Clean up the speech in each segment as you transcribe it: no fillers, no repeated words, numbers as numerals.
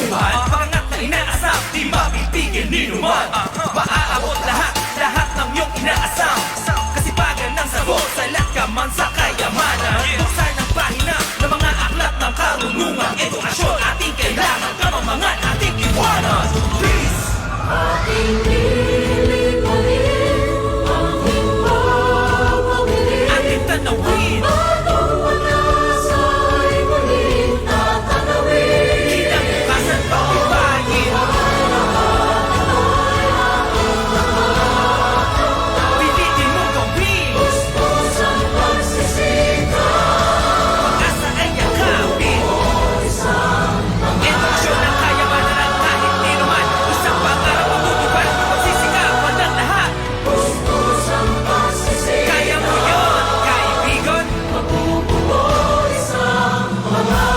kayamanan. Pangangat na inaasam, di mapipigil ni numan. Maaabot lahat ng iyong inaasam. Kasipagan ng sagot, salat ka man sa kayamanan. Buksan ng pahina ng mga aklat ng karunungan. Edukasyon ating kailangan, kamamangan ating iwanan. Peace! Ating lilingkuhin, ating papawin, ating tanawin, bagong wakas ay muling tatanawin. kinabukasan pagtibayin, pilitin mo gawin. Pusang pagsisikap, Pag-asa ay yakapin. Edukasyon ang kayamanan ng kahit di naman. Isang pangarap ang tutupad, pagsisikapan ng lahat. pusang pagsisikap, Kaya mo yun, kaibigan. mabubuo isang pangarap.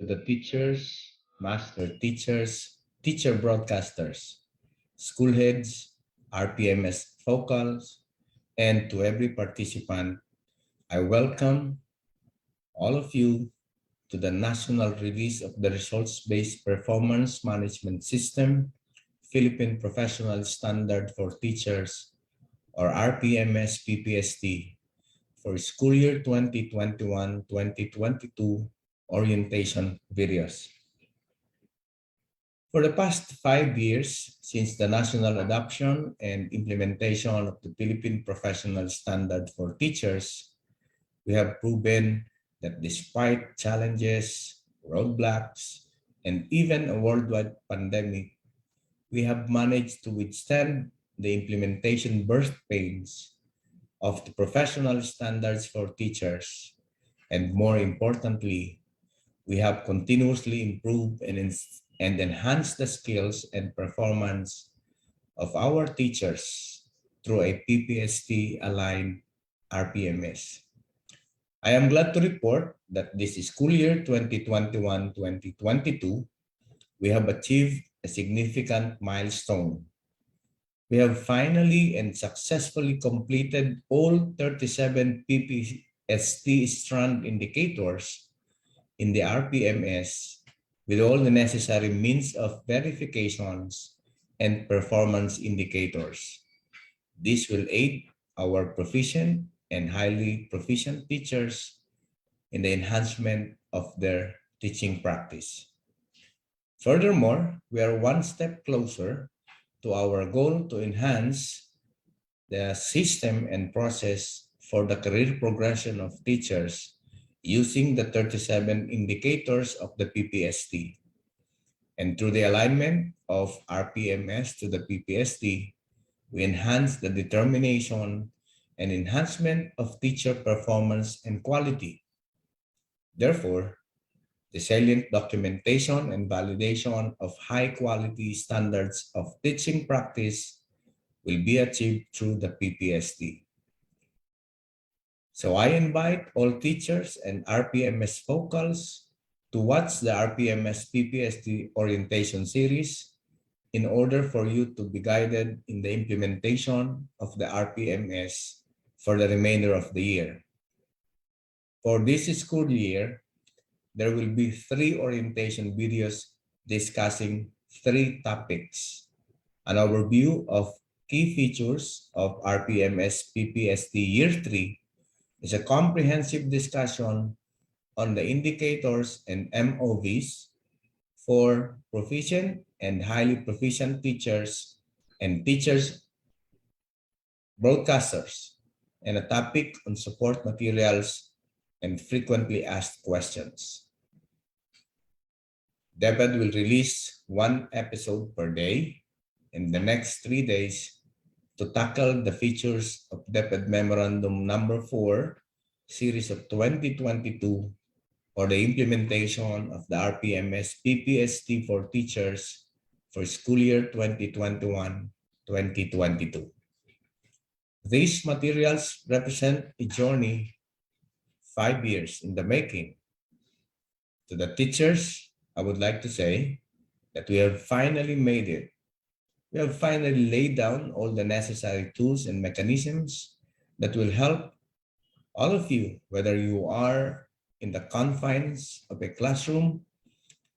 To the teachers, master teachers, teacher broadcasters, school heads, RPMS focals, and to every participant, I welcome all of you to the national release of the Results-Based Performance Management System, Philippine Professional Standard for Teachers, or RPMS PPST, for school year 2021-2022 orientation videos. For the past 5 years, since the national adoption and implementation of the Philippine Professional Standard for Teachers, we have proven that despite challenges, roadblocks, and even a worldwide pandemic, we have managed to withstand the implementation birth pains of the professional standards for teachers, and more importantly, we have continuously improved and enhanced the skills and performance of our teachers through a PPST-aligned RPMS. I am glad to report that this school year 2021-2022, we have achieved a significant milestone. We have finally and successfully completed all 37 PPST strand indicators in the RPMS with all the necessary means of verifications and performance indicators. This will aid our proficient and highly proficient teachers in the enhancement of their teaching practice. Furthermore, we are one step closer to our goal to enhance the system and process for the career progression of teachers using the 37 indicators of the PPST. And through the alignment of RPMS to the PPST, we enhance the determination and enhancement of teacher performance and quality. Therefore, the salient documentation and validation of high-quality standards of teaching practice will be achieved through the PPST. So I invite all teachers and RPMS focals to watch the RPMS PPST orientation series in order for you to be guided in the implementation of the RPMS for the remainder of the year. For this school year, there will be 3 orientation videos discussing 3 topics: an overview of key features of RPMS PPST Year 3 is a comprehensive discussion on the indicators and MOVs for proficient and highly proficient teachers and teachers broadcasters, and a topic on support materials and frequently asked questions. DepEd will release one episode per day in the next 3 days to tackle the features of DepEd Memorandum Number 4, Series of 2022, or the implementation of the RPMS PPST for teachers for school year 2021-2022. These materials represent a journey 5 years in the making. To the teachers, I would like to say that we have finally made it. We have finally laid down all the necessary tools and mechanisms that will help all of you, whether you are in the confines of a classroom,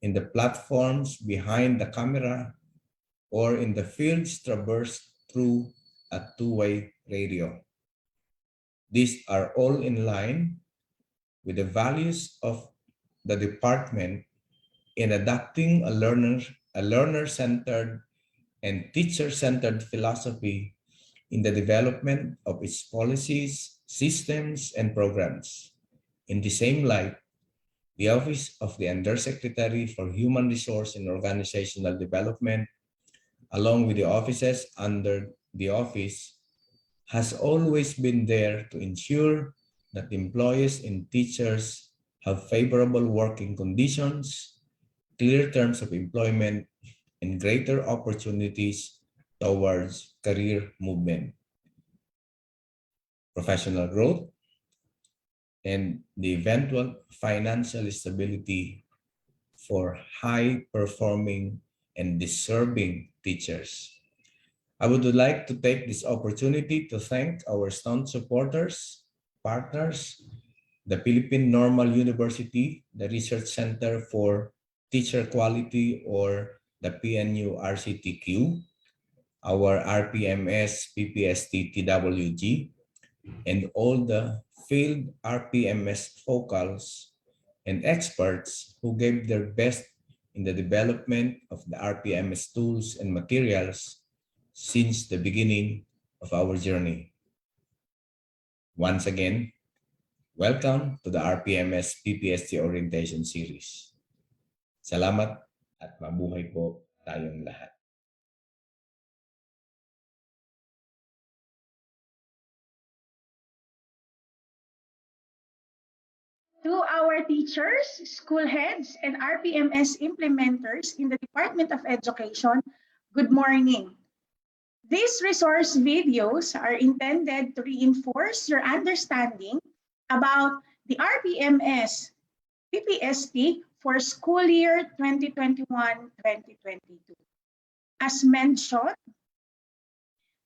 in the platforms behind the camera, or in the fields traversed through a two-way radio. These are all in line with the values of the department in adopting a learner-centered and teacher-centered philosophy in the development of its policies, systems, and programs. In the same light, the Office of the Undersecretary for Human Resource and Organizational Development, along with the offices under the office, has always been there to ensure that employees and teachers have favorable working conditions, clear terms of employment, and greater opportunities towards career movement, professional growth, and the eventual financial stability for high-performing and deserving teachers. I would like to take this opportunity to thank our staunch supporters, partners, the Philippine Normal University, the Research Center for Teacher Quality, or the PNU RCTQ, our RPMS PPST TWG, and all the field RPMS focals and experts who gave their best in the development of the RPMS tools and materials since the beginning of our journey. Once again, welcome to the RPMS PPST Orientation Series. Salamat at mabuhay po tayong lahat. To our teachers, school heads, and RPMS implementers in the Department of Education, good morning. These resource videos are intended to reinforce your understanding about the RPMS PPST for school year 2021-2022. As mentioned,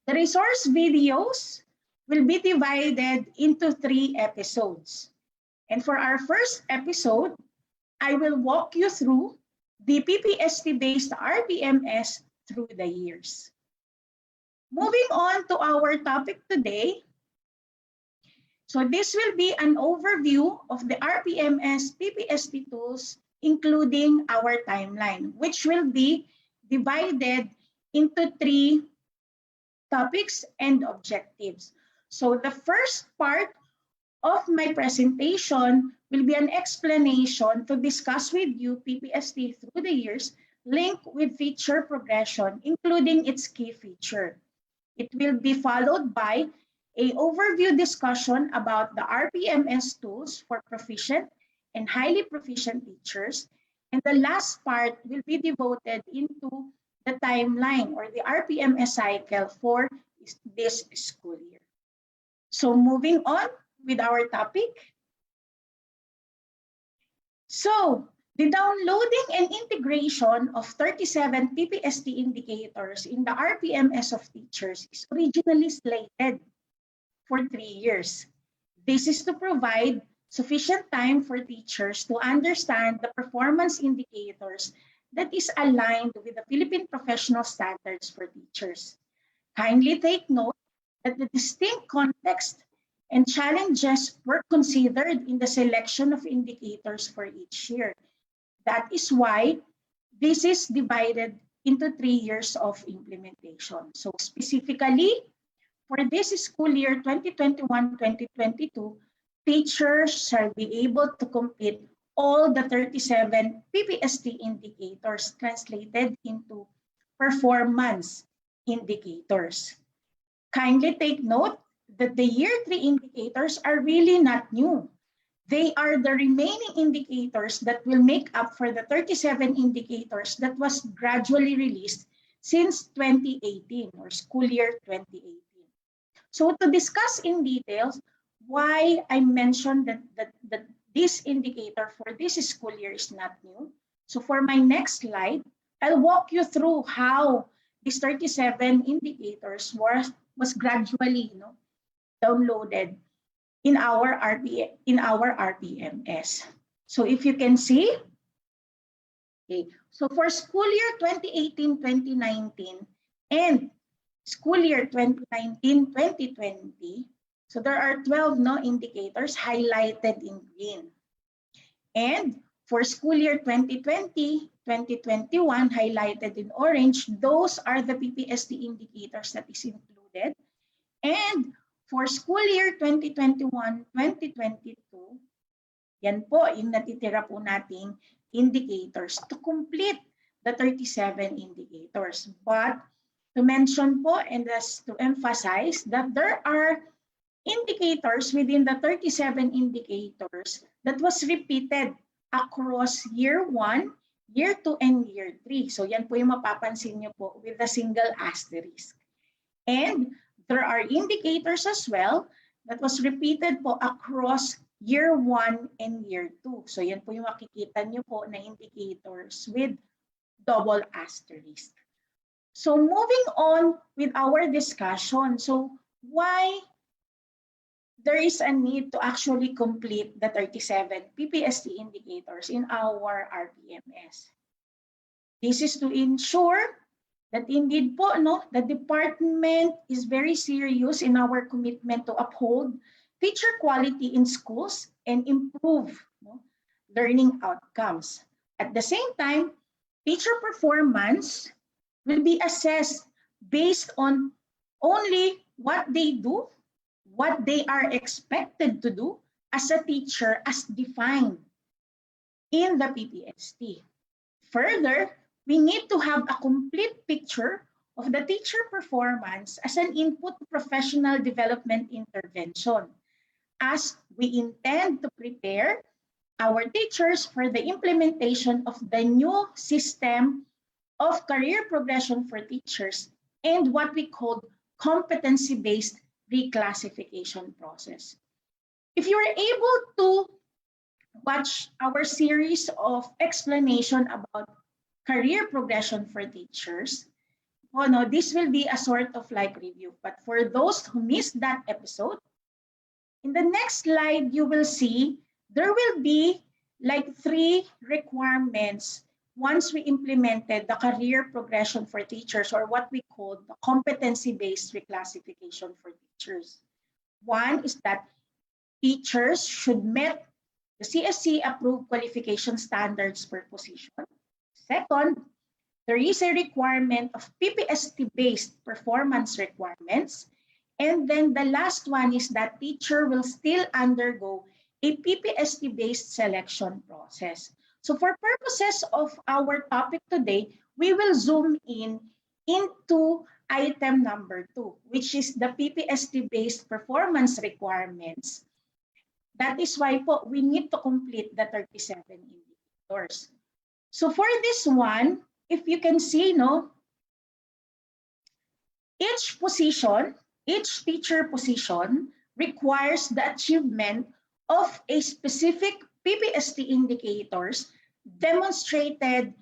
the resource videos will be divided into 3 episodes. And for our first episode, I will walk you through the PPST-based RPMS through the years. Moving on to our topic today. So this will be an overview of the RPMS PPST tools, including our timeline, which will be divided into 3 topics and objectives. So the first part of my presentation will be an explanation to discuss with you PPST through the years linked with feature progression, including its key feature. It will be followed by an overview discussion about the RPMS tools for proficient and highly proficient teachers. And the last part will be devoted into the timeline or the RPMS cycle for this school year. So moving on with our topic. So, the downloading and integration of 37 PPST indicators in the RPMS of teachers is originally slated for 3 years. This is to provide sufficient time for teachers to understand the performance indicators that is aligned with the Philippine Professional Standards for Teachers. Kindly take note that the distinct context and challenges were considered in the selection of indicators for each year. That is why this is divided into 3 years of implementation. So specifically, for this school year 2021-2022, teachers shall be able to complete all the 37 PPST indicators translated into performance indicators. Kindly take note that the year 3 indicators are really not new. They are the remaining indicators that will make up for the 37 indicators that was gradually released since 2018 or school year 2018. So to discuss in details why I mentioned that this indicator for this school year is not new. So for my next slide, I'll walk you through how these 37 indicators was gradually downloaded in our RPMS. So if you can see, okay, so for school year 2018-2019 and school year 2019-2020, so there are 12 indicators highlighted in green. And for school year 2020-2021 highlighted in orange, those are the PPST indicators that is included. And for school year 2021-2022, yan po yung natitira po nating indicators to complete the 37 indicators. But to mention po and just to emphasize that there are indicators within the 37 indicators that was repeated across year 1, year 2, and year 3. So yan po yung mapapansin nyo po with a single asterisk. And there are indicators as well that was repeated po across year 1 and year 2. So yan po yung makikita nyo po na indicators with double asterisk. So moving on with our discussion. So why there is a need to actually complete the 37 PPST indicators in our RPMS. This is to ensure that indeed po, the department is very serious in our commitment to uphold teacher quality in schools and improve learning outcomes. At the same time, teacher performance will be assessed based on only what they do, what they are expected to do as a teacher as defined in the PPST. Further, we need to have a complete picture of the teacher performance as an input to professional development intervention, as we intend to prepare our teachers for the implementation of the new system of career progression for teachers and what we call competency-based reclassification process. If you are able to watch our series of explanation about career progression for teachers, this will be a sort of like review. But for those who missed that episode, in the next slide, you will see there will be like 3 requirements once we implemented the career progression for teachers, or what we call the competency-based reclassification for teachers. One is that teachers should meet the CSC-approved qualification standards per position. Second, there is a requirement of PPST-based performance requirements. And then the last one is that teacher will still undergo a PPST-based selection process. So for purposes of our topic today, we will zoom in into item number 2, which is the PPST-based performance requirements. That is why po we need to complete the 37 indicators. So for this one, if you can see, each position, each teacher position requires the achievement of a specific PPST indicators demonstrated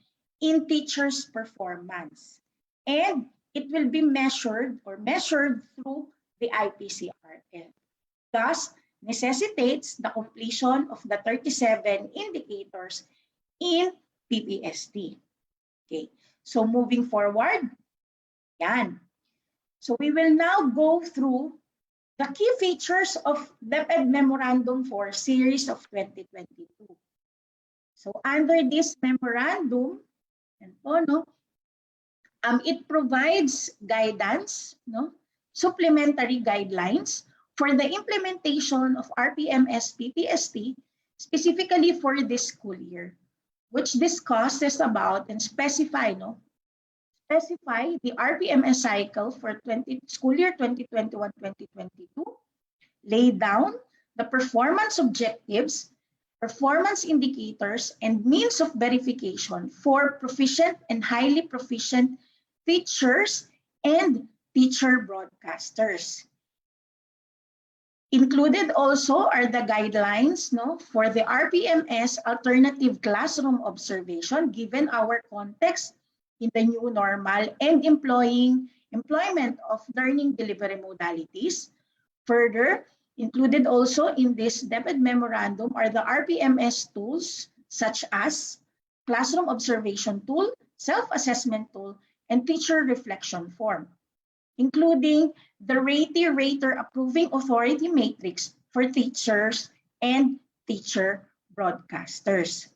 in teachers' performance. And it will be measured through the IPCRL. Thus, necessitates the completion of the 37 indicators in PPST. Okay, so moving forward, yan. So we will now go through the key features of DepEd Memorandum 4 Series of 2022. So under this memorandum, it provides guidance, supplementary guidelines for the implementation of RPMS PPST specifically for this school year, which discusses about and specify the RPMS cycle for school year 2021-2022, lay down the performance objectives, performance indicators, and means of verification for proficient and highly proficient teachers and teacher broadcasters. Included also are the guidelines for the RPMS alternative classroom observation given our context in the new normal and employment of learning delivery modalities. Further, included also in this DepEd memorandum are the RPMS tools such as classroom observation tool, self-assessment tool, and teacher reflection form, including the Rater Approving Authority Matrix for teachers and teacher broadcasters.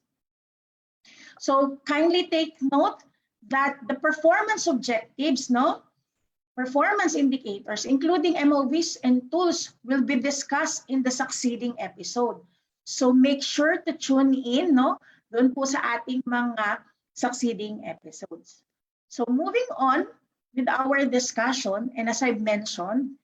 So kindly take note that the performance objectives, performance indicators, including MOVs and tools, will be discussed in the succeeding episode. So make sure to tune in doon po sa ating mga succeeding episodes. So moving on with our discussion, and as I've mentioned,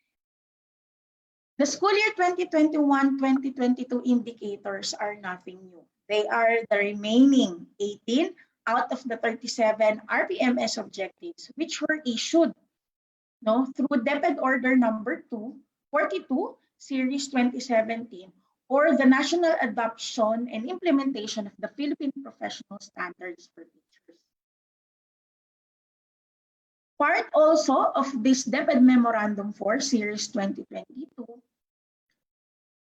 the school year 2021-2022 indicators are nothing new. They are the remaining 18 out of the 37 RPMS objectives which were issued through DepEd Order number 42, Series 2017, or the National Adoption and Implementation of the Philippine Professional Standards for Teachers. Part also of this DepEd Memorandum 4, Series 2022,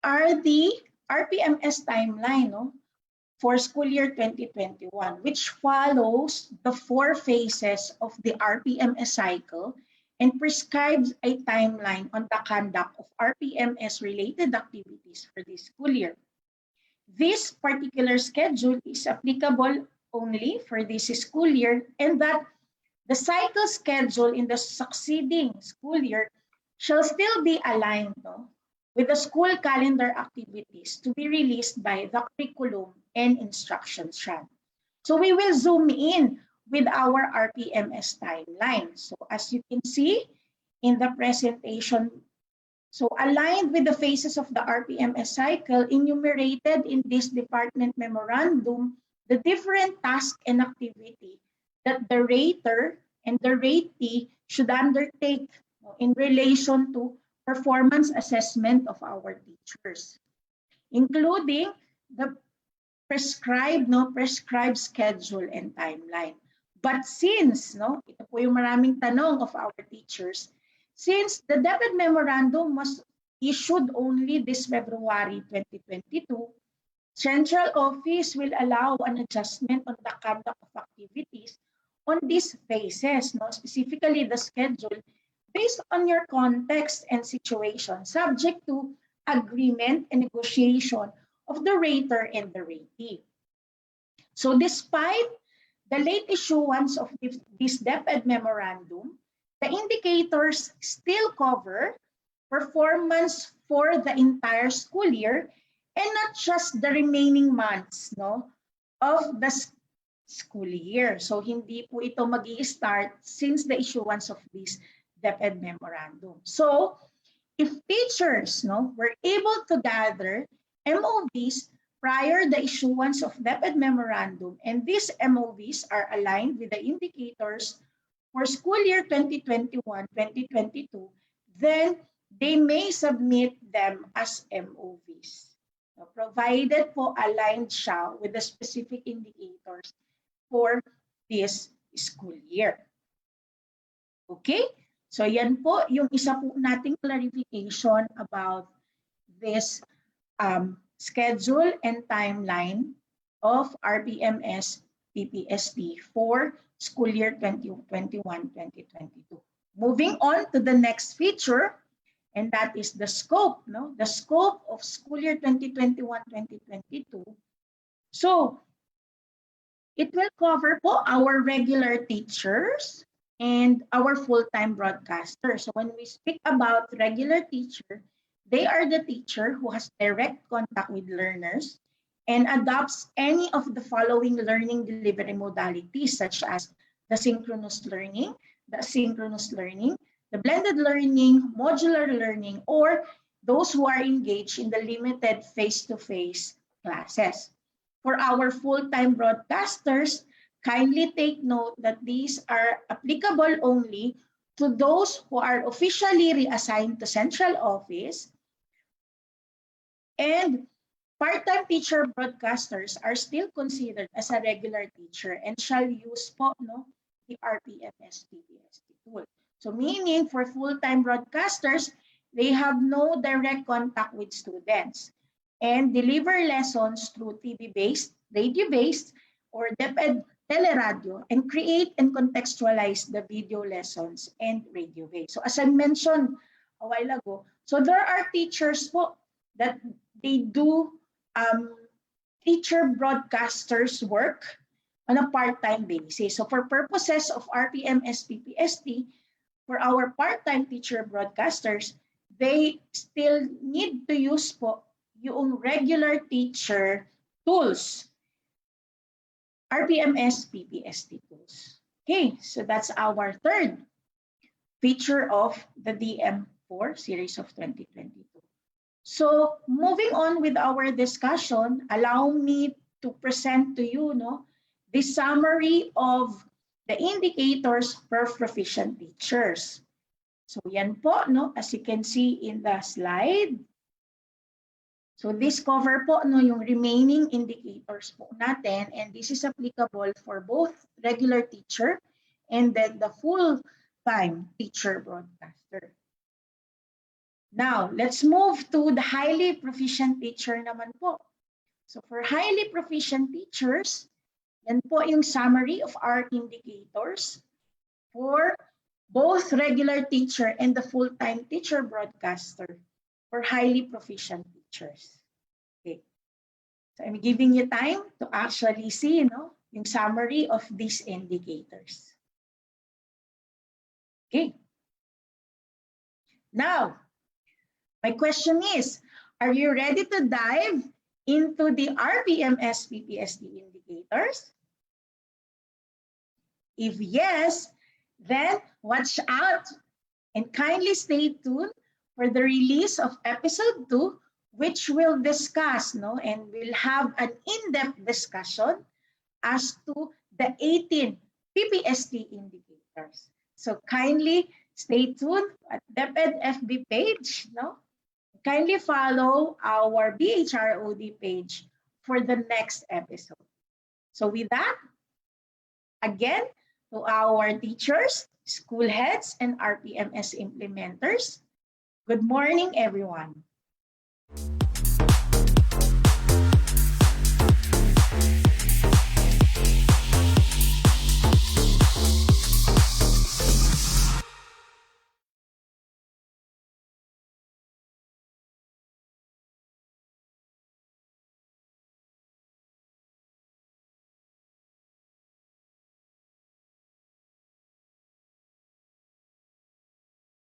are the RPMS timeline for school year 2021, which follows the 4 phases of the RPMS cycle and prescribes a timeline on the conduct of RPMS-related activities for this school year. This particular schedule is applicable only for this school year, and that the cycle schedule in the succeeding school year shall still be aligned with the school calendar activities to be released by the curriculum and instruction strand. So we will zoom in with our RPMS timeline. So as you can see in the presentation, so aligned with the phases of the RPMS cycle enumerated in this department memorandum, the different task and activity that the rater and the ratee should undertake in relation to performance assessment of our teachers, including the prescribed schedule and timeline. But since, ito po yung maraming tanong of our teachers, since the DepEd memorandum was issued only this February 2022, Central Office will allow an adjustment on the conduct of activities on these phases, specifically the schedule, based on your context and situation, subject to agreement and negotiation of the rater and the ratee. So despite the late issuance of this DepEd memorandum, the indicators still cover performance for the entire school year and not just the remaining months of the school year. So hindi po ito mag-i-start since the issuance of this DepEd memorandum. So if teachers were able to gather MOVs prior the issuance of DepEd memorandum, and these MOVs are aligned with the indicators for school year 2021-2022, then they may submit them as MOVs, provided po aligned siya with the specific indicators for this school year. Okay? So yan po yung isa po nating clarification about this schedule and timeline of RPMS PPST for school year 2021-2022. Moving on to the next feature, and that is the scope, the scope of school year 2021-2022. So it will cover po our regular teachers and our full-time broadcasters. So when we speak about regular teacher, they are the teacher who has direct contact with learners and adopts any of the following learning delivery modalities, such as the synchronous learning, the asynchronous learning, the blended learning, modular learning, or those who are engaged in the limited face-to-face classes. For our full-time broadcasters, kindly take note that these are applicable only to those who are officially reassigned to central office, and part-time teacher broadcasters are still considered as a regular teacher and shall use the RPMS-PPST tool. So meaning for full-time broadcasters, they have no direct contact with students and deliver lessons through TV-based, radio-based, or DepEd teleradio, and create and contextualize the video lessons and radio-based. So as I mentioned a while ago, so there are teachers that they do teacher broadcasters work on a part-time basis. So for purposes of RPMS-PPST, for our part-time teacher broadcasters, they still need to use yung regular teacher tools, RPMS-PPST tools. Okay, so that's our third feature of the DM4 series of 2022. So moving on with our discussion, allow me to present to you the summary of the indicators for proficient teachers. So yan po, as you can see in the slide. So this cover po yung remaining indicators po natin, and this is applicable for both regular teacher and then the full-time teacher broadcaster. Now, let's move to the highly proficient teacher naman po. So for highly proficient teachers, yan po yung summary of our indicators for both regular teacher and the full-time teacher broadcaster for highly proficient teachers. Okay. So I'm giving you time to actually see, yung summary of these indicators. Okay. Now, my question is, are you ready to dive into the RPMS-PPST indicators? If yes, then watch out and kindly stay tuned for the release of episode 2, which will discuss, and we'll have an in-depth discussion as to the 18 PPST indicators. So kindly stay tuned at DepEd FB page, Kindly follow our BHROD page for the next episode. So with that, again, to our teachers, school heads, and RPMS implementers, good morning, everyone.